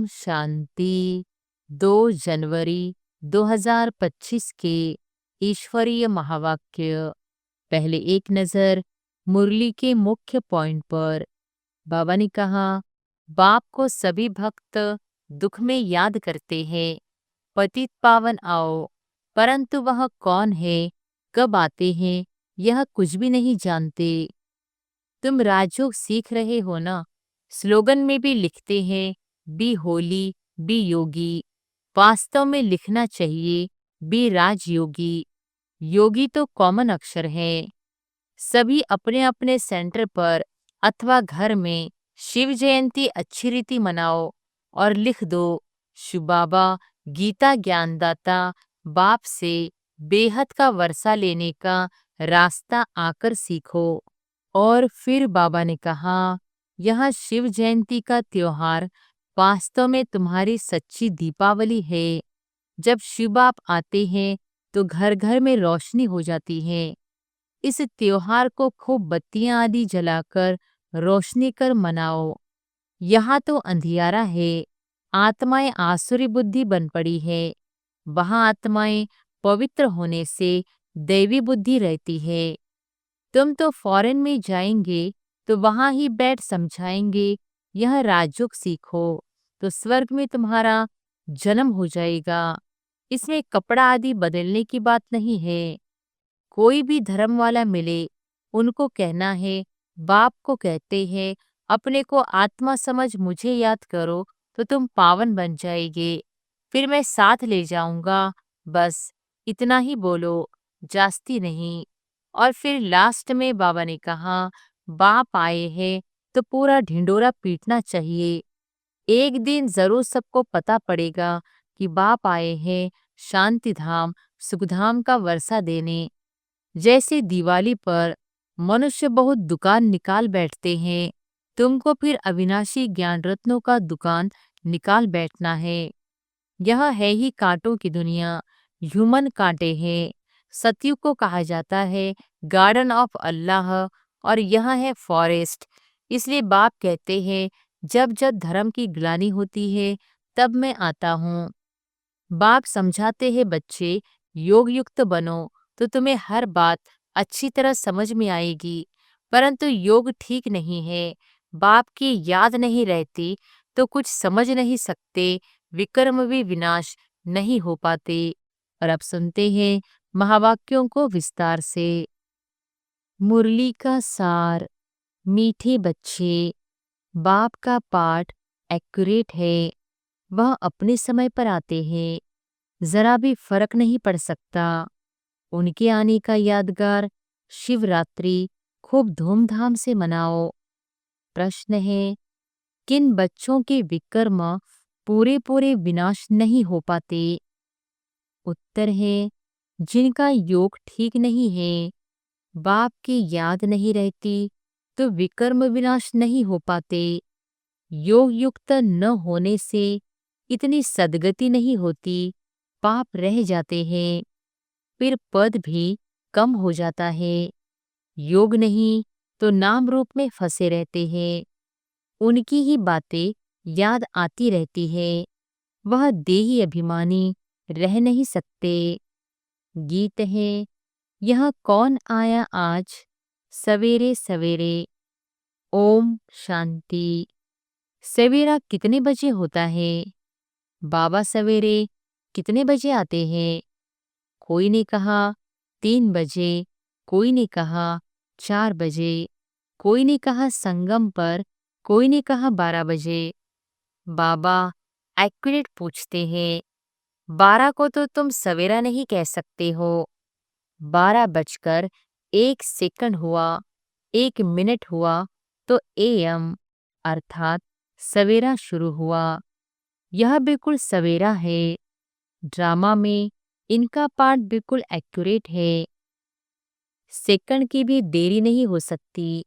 ओम शांति। 2 जनवरी 2025 के ईश्वरीय महावाक्य। पहले एक नजर मुरली के मुख्य पॉइंट पर। बाबा ने कहा, बाप को सभी भक्त दुख में याद करते हैं। पतित पावन आओ, परंतु वह कौन है, कब आते हैं, यह कुछ भी नहीं जानते। तुम राजयोग सीख रहे हो ना। स्लोगन में भी लिखते हैं, बी होली बी योगी। वास्तव में लिखना चाहिए, बी राजयोगी। योगी तो कॉमन अक्षर है। सभी अपने अपने सेंटर पर अथवा घर में शिव जयंती अच्छी रीति मनाओ और लिख दो, शिव बाबा गीता ज्ञानदाता बाप से बेहद का वर्षा लेने का रास्ता आकर सीखो। और फिर बाबा ने कहा, यह शिव जयंती का त्योहार वास्तव में तुम्हारी सच्ची दीपावली है। जब शिव बाप आते हैं तो घर घर में रोशनी हो जाती है। इस त्योहार को खूब बत्तियां आदि जलाकर रोशनी कर मनाओ। यहाँ तो अंधियारा है, आत्माएं आसुरी बुद्धि बन पड़ी है। वहाँ आत्माएं पवित्र होने से दैवी बुद्धि रहती है। तुम तो फॉरेन में जाएंगे तो वहां ही बैठ समझाएंगे, यह राजयोग सीखो, तो स्वर्ग में तुम्हारा जन्म हो जाएगा। इसमें कपड़ा आदि बदलने की बात नहीं है। कोई भी धर्म वाला मिले, उनको कहना है, बाप को कहते हैं, अपने को आत्मा समझ मुझे याद करो तो तुम पावन बन जाएंगे। फिर मैं साथ ले जाऊंगा। बस इतना ही बोलो, जास्ती नहीं। और फिर लास्ट में बाबा ने कहा, बाप आए हैं तो पूरा ढिंडोरा पीटना चाहिए। एक दिन जरूर सबको पता पड़ेगा कि बाप आए हैं शांति धाम सुखधाम का वर्षा देने। जैसे दिवाली पर मनुष्य बहुत दुकान निकाल बैठते हैं, तुमको फिर अविनाशी ज्ञान रत्नों का दुकान निकाल बैठना है। यह है ही कांटों की दुनिया, ह्यूमन कांटे हैं। सतयुग को कहा जाता है गार्डन ऑफ अल्लाह और यह है फॉरेस्ट। इसलिए बाप कहते हैं, जब जब धर्म की ग्लानि होती है तब मैं आता हूँ। बाप समझाते हैं, बच्चे योग युक्त बनो तो तुम्हें हर बात अच्छी तरह समझ में आएगी। परंतु योग ठीक नहीं है, बाप की याद नहीं रहती तो कुछ समझ नहीं सकते, विक्रम भी विनाश नहीं हो पाते। और अब सुनते हैं महावाक्यों को विस्तार से। मुरली का सार। मीठे बच्चे, बाप का पाठ एक्यूरेट है। वह अपने समय पर आते हैं, जरा भी फर्क नहीं पड़ सकता। उनके आने का यादगार शिवरात्रि खूब धूमधाम से मनाओ। प्रश्न है, किन बच्चों के विकर्म पूरे पूरे विनाश नहीं हो पाते? उत्तर है, जिनका योग ठीक नहीं है, बाप की याद नहीं रहती तो विकर्म विनाश नहीं हो पाते। योग युक्त न होने से इतनी सद्गति नहीं होती, पाप रह जाते हैं, फिर पद भी कम हो जाता है। योग नहीं तो नाम रूप में फंसे रहते हैं। उनकी ही बातें याद आती रहती है, वह देही अभिमानी रह नहीं सकते। गीत है, यह कौन आया आज सवेरे सवेरे। ओम शांति। सवेरा कितने बजे होता है? बाबा सवेरे कितने बजे आते हैं? कोई ने कहा 3 बजे, कोई ने कहा 4 बजे, कोई ने कहा संगम पर, कोई ने कहा 12 बजे। बाबा एक्यूरेट पूछते हैं, 12 को तो तुम सवेरा नहीं कह सकते हो। 12 बजकर 1 सेकंड हुआ, 1 मिनट हुआ तो एएम अर्थात सवेरा शुरू हुआ। यह बिल्कुल सवेरा है। ड्रामा में इनका पार्ट बिल्कुल एक्यूरेट है। सेकंड की भी देरी नहीं हो सकती।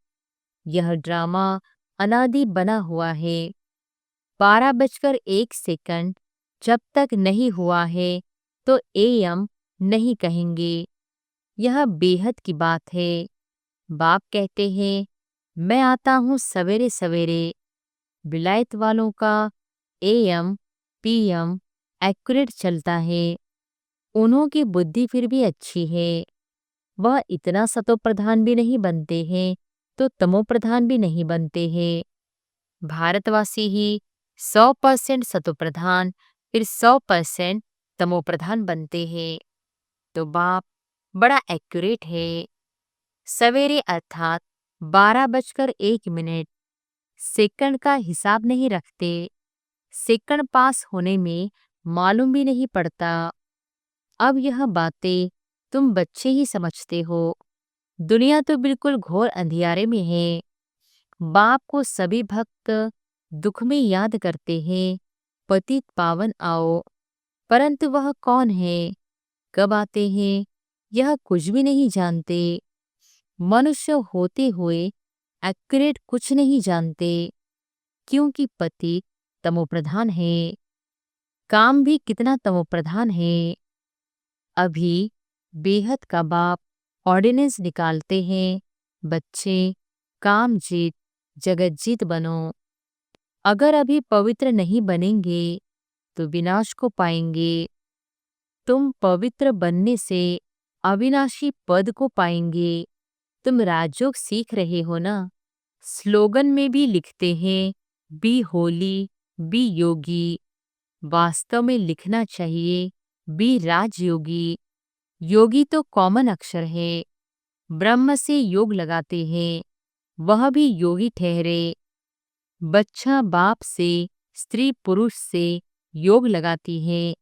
यह ड्रामा अनादि बना हुआ है। 12 बजकर 1 सेकंड जब तक नहीं हुआ है तो एएम नहीं कहेंगे। यह बेहद की बात है। बाप कहते हैं, मैं आता हूँ सवेरे सवेरे। विलायत वालों का एएम पीएम एक्यूरेट चलता है। उन्हों की बुद्धि फिर भी अच्छी है। वह इतना सतोप्रधान भी नहीं बनते हैं तो तमोप्रधान भी नहीं बनते हैं। भारतवासी ही 100% सतोप्रधान फिर 100% तमोप्रधान बनते हैं। तो बाप बड़ा एक्यूरेट है। सवेरे अर्थात 12:01 सेकंड का हिसाब नहीं रखते। सेकंड पास होने में मालूम भी नहीं पड़ता। अब यह बातें तुम बच्चे ही समझते हो। दुनिया तो बिल्कुल घोर अंधियारे में है। बाप को सभी भक्त दुख में याद करते हैं, पतित पावन आओ। परंतु वह कौन है, कब आते हैं, यह कुछ भी नहीं जानते। मनुष्य होते हुए एक्यूरेट कुछ नहीं जानते, क्योंकि पति तमोप्रधान है। काम भी कितना तमोप्रधान है। अभी बेहद का बाप ऑर्डिनेंस निकालते हैं, बच्चे काम जीत जगत जीत बनो। अगर अभी पवित्र नहीं बनेंगे तो विनाश को पाएंगे। तुम पवित्र बनने से अविनाशी पद को पाएंगे। तुम राजयोग सीख रहे हो ना। स्लोगन में भी लिखते हैं बी होली बी योगी। वास्तव में लिखना चाहिए बी राजयोगी। योगी तो कॉमन अक्षर है। ब्रह्म से योग लगाते हैं, वह भी योगी ठहरे। बच्चा बाप से स्त्री पुरुष से योग लगाती है,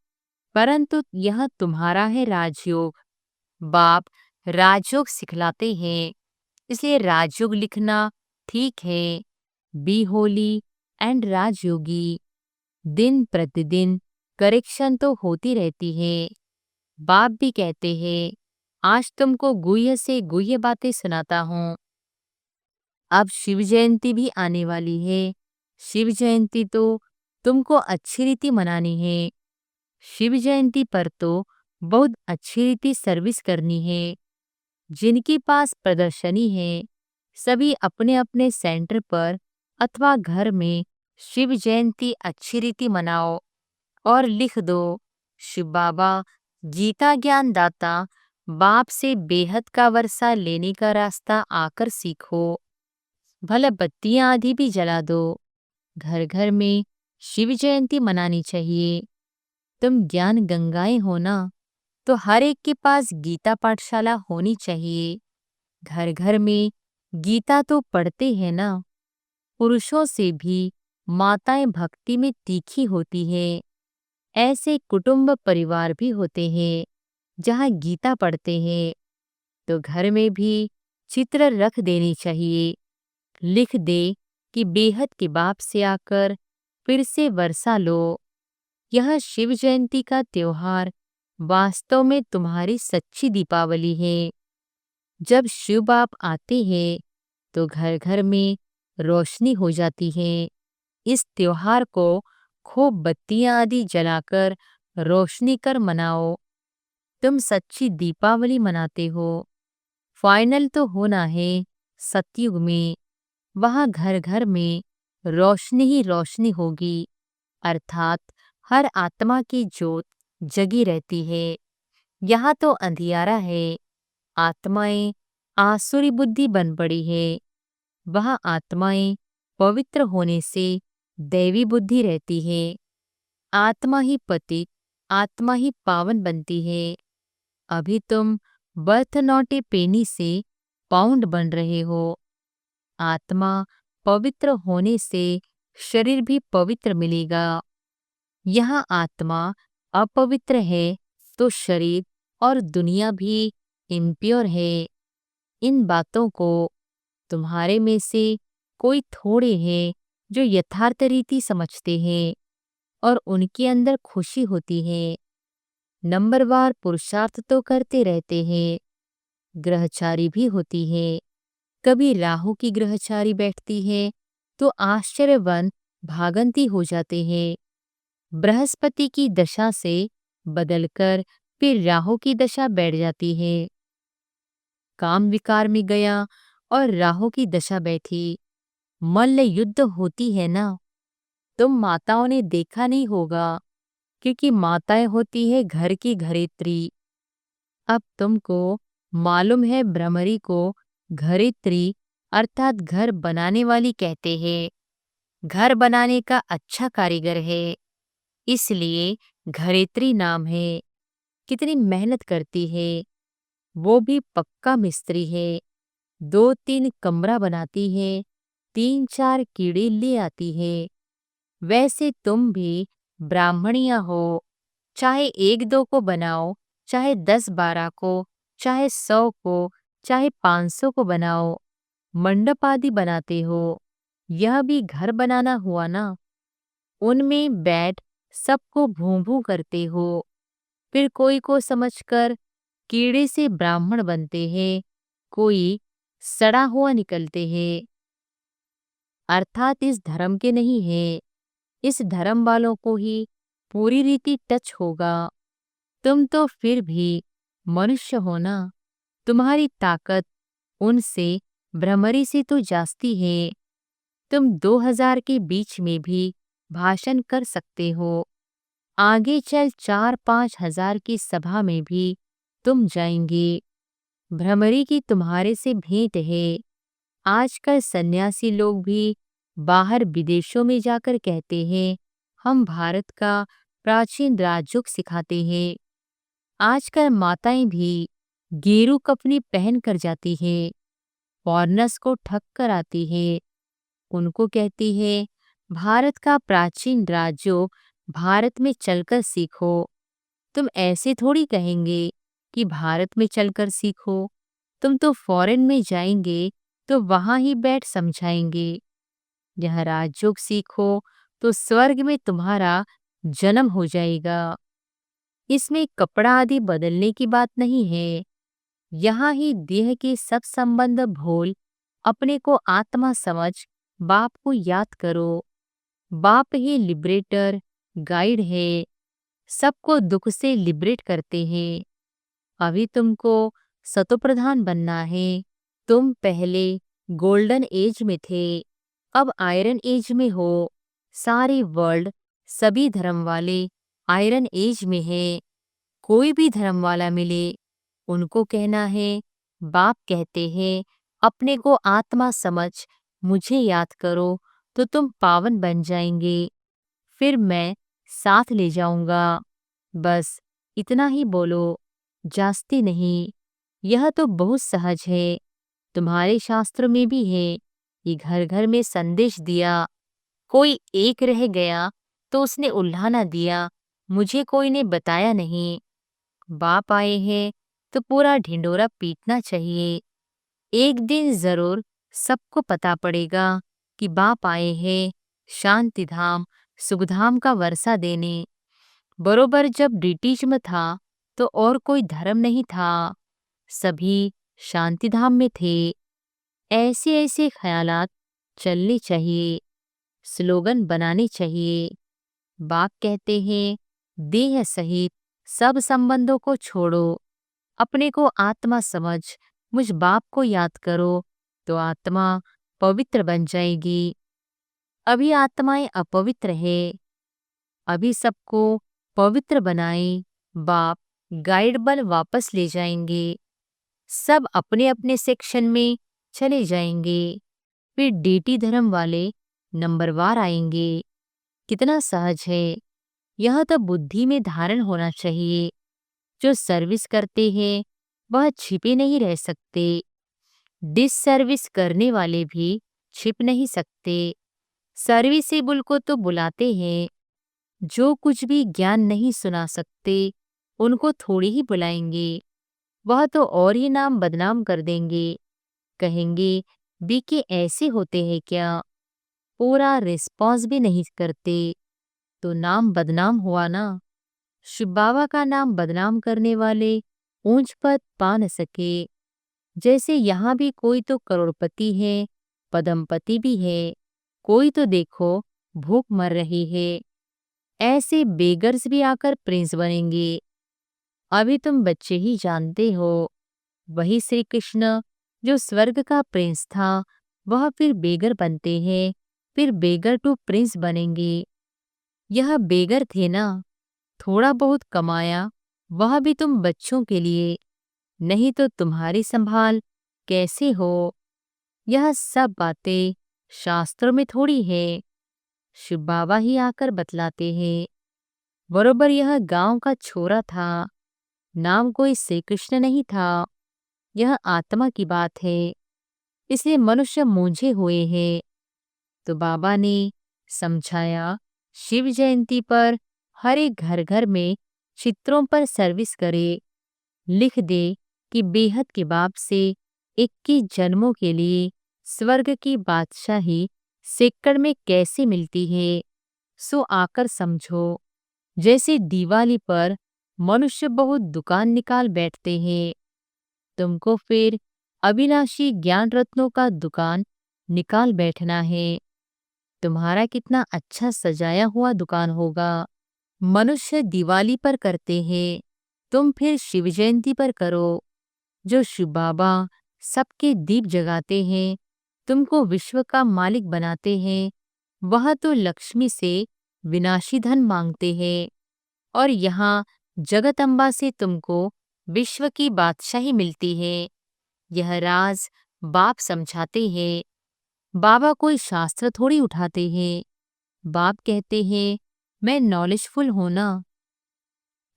परंतु यह तुम्हारा है राजयोग। बाप राजयोग सिखलाते हैं, इसलिए राजयोग लिखना ठीक है। B holy and Rajyogi. दिन प्रतिदिन करेक्शन तो होती रहती है। बाप भी कहते हैं आज तुमको गुह्य से गुह्य बातें सुनाता हूँ। अब शिव जयंती भी आने वाली है। शिव जयंती तो तुमको अच्छी रीति मनानी है। शिव जयंती पर तो बहुत अच्छी रीति सर्विस करनी है। जिनके पास प्रदर्शनी है, सभी अपने अपने सेंटर पर अथवा घर में शिव जयंती अच्छी रीति मनाओ और लिख दो शिव बाबा गीता ज्ञान दाता, बाप से बेहद का वर्षा लेने का रास्ता आकर सीखो। भला बत्तियां आदि भी जला दो। घर घर में शिव जयंती मनानी चाहिए। तुम ज्ञान गंगाएं हो ना, तो हर एक के पास गीता पाठशाला होनी चाहिए। घर घर में गीता तो पढ़ते हैं ना। पुरुषों से भी माताएं भक्ति में तीखी होती है। ऐसे कुटुंब परिवार भी होते हैं जहाँ गीता पढ़ते हैं। तो घर में भी चित्र रख देनी चाहिए। लिख दे कि बेहद के बाप से आकर फिर से वर्षा लो। यह शिव जयंती का त्योहार वास्तव में तुम्हारी सच्ची दीपावली है। जब शिव बाप आते हैं तो घर घर में रोशनी हो जाती है। इस त्योहार को खूब बत्तियां आदि जलाकर रोशनी कर मनाओ। तुम सच्ची दीपावली मनाते हो। फाइनल तो होना है सतयुग में। वहां घर घर में रोशनी ही रोशनी होगी, अर्थात हर आत्मा की ज्योत जगी रहती है। यहाँ तो अंधियारा है। आत्माएं आसुरी बुद्धि बन पड़ी है। वह आत्माएं पवित्र होने से दैवी बुद्धि रहती है। आत्मा ही पतित, आत्मा ही पावन बनती है। अभी तुम बर्थ नॉट ए पेनी से पाउंड बन रहे हो। आत्मा पवित्र होने से शरीर भी पवित्र मिलेगा। यहाँ आत्मा अपवित्र है तो शरीर और दुनिया भी इम्प्योर है। इन बातों को तुम्हारे में से कोई थोड़े हैं जो यथार्थ रीति समझते हैं और उनके अंदर खुशी होती है। नंबरवार पुरुषार्थ तो करते रहते हैं। ग्रहचारी भी होती है। कभी राहु की ग्रहचारी बैठती है तो आश्चर्यवन भागंती हो जाते हैं। बृहस्पति की दशा से बदलकर फिर राहु की दशा बैठ जाती है। काम विकार में गया और राहु की दशा बैठी। मल्ल युद्ध होती है ना, तुम माताओं ने देखा नहीं होगा, क्योंकि माताएं होती है घर की घरेत्री। अब तुमको मालूम है भ्रमरी को घरेत्री अर्थात घर बनाने वाली कहते हैं। घर बनाने का अच्छा कारीगर है, इसलिए घरेत्री नाम है। कितनी मेहनत करती है, वो भी पक्का मिस्त्री है। 2-3 कमरा बनाती है, 3-4 कीड़े ले आती है। वैसे तुम भी ब्राह्मणिया हो, चाहे 1-2 को बनाओ, चाहे 10-12 को, चाहे 100 को, चाहे 500 को बनाओ, मंडप आदि बनाते हो, यह भी घर बनाना हुआ ना। उनमें बैठ सबको भूं भूं करते हो, फिर कोई को समझकर कीड़े से ब्राह्मण बनते हैं, कोई सड़ा हुआ निकलते हैं। अर्थात इस धर्म के नहीं है, इस धर्म वालों को ही पूरी रीति टच होगा। तुम तो फिर भी मनुष्य हो ना, तुम्हारी ताकत उनसे भ्रमरी से तो जास्ती है। तुम 2000 के बीच में भी भाषण कर सकते हो, आगे चल 4-5 हजार की सभा में भी तुम जाएंगे। भ्रमरी की तुम्हारे से भेंट है। आजकल सन्यासी लोग भी बाहर विदेशों में जाकर कहते हैं, हम भारत का प्राचीन राजयोग सिखाते हैं। आजकल माताएं भी गेरू कपनी पहन कर जाती है, फॉरेनर्स को ठग कर आती है। उनको कहती है, भारत का प्राचीन राजयोग भारत में चलकर सीखो। तुम ऐसे थोड़ी कहेंगे कि भारत में चलकर सीखो, तुम तो फॉरेन में जाएंगे तो वहां ही बैठ समझाएंगे। यह राजयोग सीखो तो स्वर्ग में तुम्हारा जन्म हो जाएगा। इसमें कपड़ा आदि बदलने की बात नहीं है। यहाँ ही देह के सब संबंध भूल अपने को आत्मा समझ बाप को याद करो। बाप ही लिबरेटर गाइड है, सबको दुख से लिबरेट करते हैं। अभी तुमको सतोप्रधान बनना है। तुम पहले गोल्डन एज में थे, अब आयरन एज में हो। सारी वर्ल्ड, सभी धर्म वाले आयरन एज में है। कोई भी धर्म वाला मिले, उनको कहना है, बाप कहते हैं अपने को आत्मा समझ मुझे याद करो तो तुम पावन बन जाएंगे, फिर मैं साथ ले जाऊंगा। बस इतना ही बोलो, जास्ती नहीं। यह तो बहुत सहज है, तुम्हारे शास्त्र में भी है। ये घर घर में संदेश दिया, कोई एक रह गया तो उसने उल्हाना दिया, मुझे कोई ने बताया नहीं। बाप आए हैं तो पूरा ढिंडोरा पीटना चाहिए। एक दिन जरूर सबको पता पड़ेगा कि बाप आए हैं शांति धाम सुखधाम का वर्षा देने। बरोबर जब ब्रिटिश में था तो और कोई धर्म नहीं था, सभी शांतिधाम में थे। ऐसे ऐसे ख्यालात चलने चाहिए, स्लोगन बनाने चाहिए। बाप कहते हैं, देह सहित सब संबंधों को छोड़ो, अपने को आत्मा समझ मुझ बाप को याद करो तो आत्मा पवित्र बन जाएगी। अभी आत्माएं अपवित्र है, अभी सबको पवित्र बनाए बाप गाइड बल वापस ले जाएंगे। सब अपने अपने सेक्शन में चले जाएंगे, फिर डीटी धर्म वाले नंबरवार आएंगे। कितना सहज है, यह तो बुद्धि में धारण होना चाहिए। जो सर्विस करते हैं वह छिपे नहीं रह सकते, डिस सर्विस करने वाले भी छिप नहीं सकते। सर्विसेबल को तो बुलाते हैं, जो कुछ भी ज्ञान नहीं सुना सकते उनको थोड़ी ही बुलाएंगे, वह तो और ही नाम बदनाम कर देंगे। कहेंगे बीके ऐसे होते हैं क्या, पूरा रिस्पॉन्स भी नहीं करते, तो नाम बदनाम हुआ ना। शिव बाबा का नाम बदनाम करने वाले ऊंच पद पा न सके। जैसे यहाँ भी कोई तो करोड़पति है, पदमपति भी है, कोई तो देखो भूख मर रही है, ऐसे बेगर्स भी आकर प्रिंस बनेंगे। अभी तुम बच्चे ही जानते हो, वही श्री कृष्ण जो स्वर्ग का प्रिंस था वह फिर बेगर बनते हैं, फिर बेगर टू प्रिंस बनेंगे। यह बेगर थे ना, थोड़ा बहुत कमाया, वह भी तुम बच्चों के लिए, नहीं तो तुम्हारी संभाल कैसे हो? यह सब बातें शास्त्रों में थोड़ी है, शिव बाबा ही आकर बतलाते हैं। बरोबर यह गांव का छोरा था, नाम कोई श्री कृष्ण नहीं था। यह आत्मा की बात है, इसलिए मनुष्य मूंझे हुए हैं। तो बाबा ने समझाया, शिव जयंती पर हर एक घर घर में चित्रों पर सर्विस करे, लिख दे कि बेहद के बाप से 21 जन्मों के लिए स्वर्ग की बादशाही सेकड़ में कैसे मिलती है, सो आकर समझो। जैसे दिवाली पर मनुष्य बहुत दुकान निकाल बैठते हैं, तुमको फिर अविनाशी ज्ञान रत्नों का दुकान निकाल बैठना है। तुम्हारा कितना अच्छा सजाया हुआ दुकान होगा। मनुष्य दिवाली पर करते हैं, तुम फिर शिव जयंती पर करो। जो शिव बाबा सबके दीप जगाते हैं, तुमको विश्व का मालिक बनाते हैं, वह तो लक्ष्मी से विनाशी धन मांगते हैं, और यहाँ जगदम्बा से तुमको विश्व की बादशाही मिलती है। यह राज बाप समझाते हैं। बाबा कोई शास्त्र थोड़ी उठाते हैं। बाप कहते हैं, मैं नॉलेजफुल हूं ना।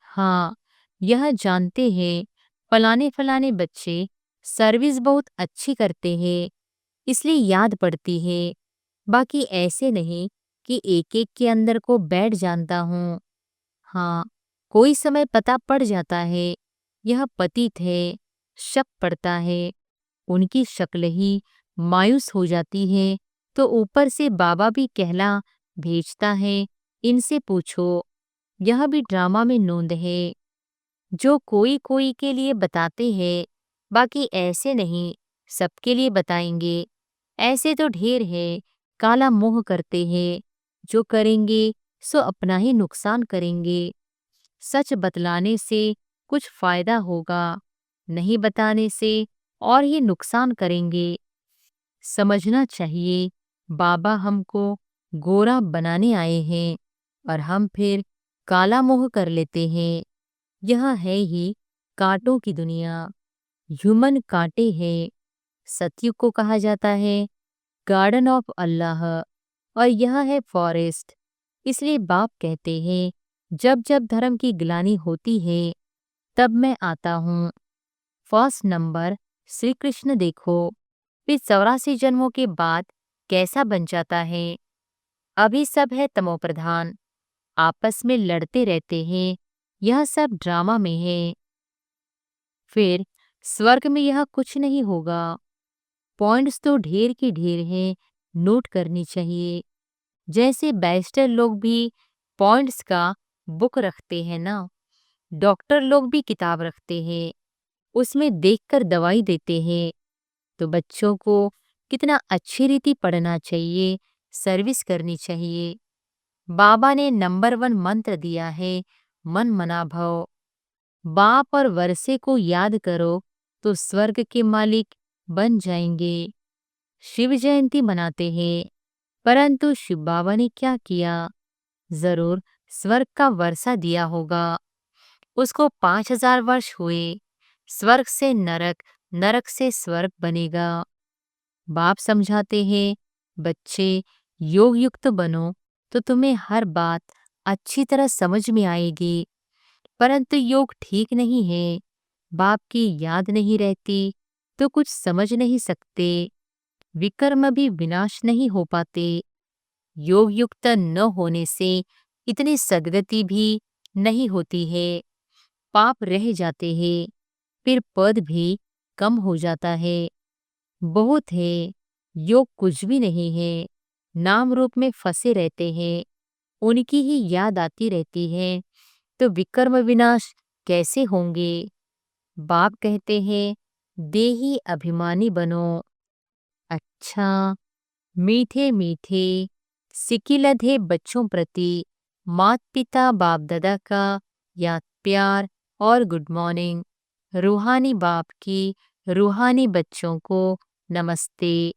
हाँ, यह जानते हैं फलाने फलाने बच्चे सर्विस बहुत अच्छी करते हैं, इसलिए याद पड़ती है। बाकी ऐसे नहीं कि एक एक के अंदर को बैठ जानता हूँ। हाँ, कोई समय पता पड़ जाता है, यह पतित है, शक पड़ता है, उनकी शक्ल ही मायूस हो जाती है, तो ऊपर से बाबा भी कहला भेजता है, इनसे पूछो। यह भी ड्रामा में नोंद है, जो कोई कोई के लिए बताते हैं, बाकी ऐसे नहीं सबके लिए बताएंगे। ऐसे तो ढेर है, काला मोह करते हैं, जो करेंगे सो अपना ही नुकसान करेंगे। सच बतलाने से कुछ फायदा होगा, नहीं बताने से और ही नुकसान करेंगे। समझना चाहिए, बाबा हमको गोरा बनाने आए हैं और हम फिर काला मोह कर लेते हैं। यह है ही कांटों की दुनिया, ह्यूमन कांटे हैं। सतयुग को कहा जाता है गार्डन ऑफ अल्लाह, और यह है फॉरेस्ट। इसलिए बाप कहते हैं, जब जब धर्म की ग्लानि होती है, तब मैं आता हूँ। फर्स्ट नंबर, श्री कृष्ण देखो, फिर 84 जन्मों के बाद कैसा बन जाता है। अभी सब है तमोप्रधान, आपस में लड़ते रहते हैं, यह सब ड्रामा में है। फिर स्वर्ग में यह कुछ नहीं होगा। पॉइंट्स तो ढेर की ढेर हैं, नोट करनी चाहिए। जैसे बैरिस्टर लोग भी पॉइंट्स का बुक रखते हैं ना, डॉक्टर लोग भी किताब रखते हैं, उसमें देखकर दवाई देते हैं। तो बच्चों को कितना अच्छी रीति पढ़ना चाहिए, सर्विस करनी चाहिए। बाबा ने नंबर 1 मंत्र दिया है, मन मना भव। बाप और वर्षे को याद करो तो स्वर्ग के मालिक बन जाएंगे। शिव जयंती मनाते हैं, परंतु शिव बाबा ने क्या किया? जरूर स्वर्ग का वर्षा दिया होगा। उसको 5000 वर्ष हुए, स्वर्ग से नरक, नरक से स्वर्ग बनेगा। बाप समझाते हैं, बच्चे योग युक्त बनो तो तुम्हें हर बात अच्छी तरह समझ में आएगी। परंतु योग ठीक नहीं है, बाप की याद नहीं रहती, तो कुछ समझ नहीं सकते। विकर्म भी विनाश नहीं हो पाते। योग युक्त न होने से इतनी सद्गति भी नहीं होती है। पाप रह जाते हैं, फिर पद भी कम हो जाता है। बहुत है, योग कुछ भी नहीं है। नाम रूप में फंसे रहते हैं, उनकी ही याद आती रहती है, तो विकर्म विनाश कैसे होंगे? बाप कहते हैं, देही अभिमानी बनो। अच्छा, मीठे मीठे सिकिलधे बच्चों प्रति मात पिता बाप दादा का याद प्यार और गुड मॉर्निंग। रूहानी बाप की रूहानी बच्चों को नमस्ते।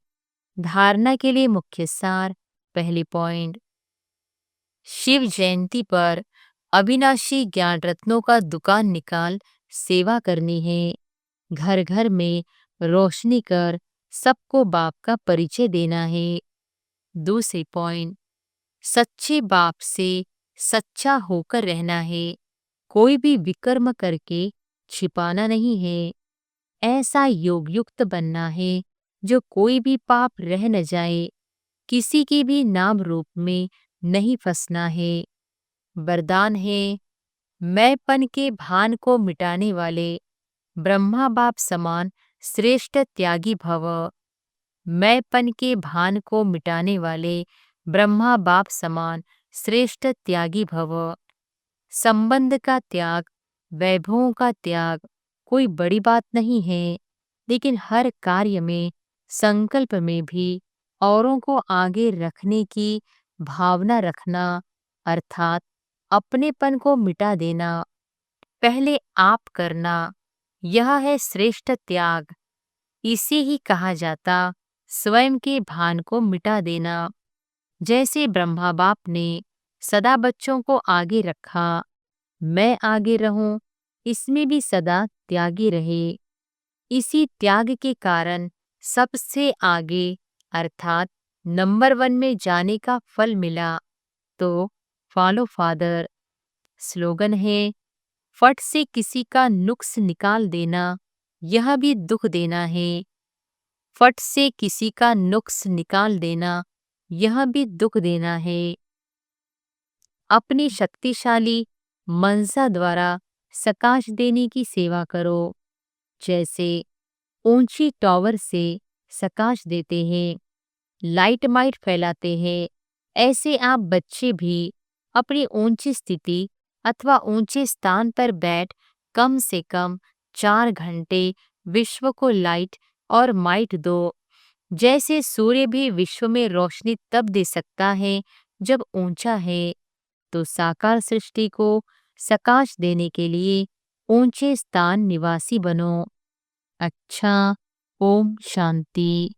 धारणा के लिए मुख्य सार, पहली पॉइंट, शिव जयंती पर अविनाशी ज्ञान रत्नों का दुकान निकाल सेवा करनी है। घर घर में रोशनी कर सबको बाप का परिचय देना है। दूसरी पॉइंट, सच्चे बाप से सच्चा होकर रहना है। कोई भी विकर्म करके छिपाना नहीं है। ऐसा योग युक्त बनना है जो कोई भी पाप रह न जाए। किसी की भी नाम रूप में नहीं फंसना है। वरदान है, मैंपन के भान को मिटाने वाले ब्रह्मा बाप समान श्रेष्ठ त्यागी भव। मैंपन के भान को मिटाने वाले ब्रह्मा बाप समान श्रेष्ठ त्यागी भव। संबंध का त्याग, वैभवों का त्याग कोई बड़ी बात नहीं है, लेकिन हर कार्य में, संकल्प में भी औरों को आगे रखने की भावना रखना, अर्थात अपनेपन को मिटा देना, पहले आप करना, यह है श्रेष्ठ त्याग। इसे ही कहा जाता स्वयं के भान को मिटा देना। जैसे ब्रह्मा बाप ने सदा बच्चों को आगे रखा, मैं आगे रहूं, इसमें भी सदा त्यागी रहे। इसी त्याग के कारण सबसे आगे अर्थात नंबर 1 में जाने का फल मिला। तो फॉलो फादर। स्लोगन है, फट से किसी का नुक्स निकाल देना, यह भी दुख देना है। फट से किसी का नुक्स निकाल देना, यह भी दुख देना है। अपनी शक्तिशाली मनसा द्वारा सकाश देने की सेवा करो। जैसे ऊंची टॉवर से सकाश देते हैं, लाइट माइट फैलाते हैं, ऐसे आप बच्चे भी अपनी ऊंची स्थिति अथवा ऊंचे स्थान पर बैठ कम से कम 4 घंटे विश्व को लाइट और माइट दो। जैसे सूर्य भी विश्व में रोशनी तब दे सकता है जब ऊंचा है, तो साकार सृष्टि को सकाश देने के लिए ऊंचे स्थान निवासी बनो। अच्छा, ओम शांति।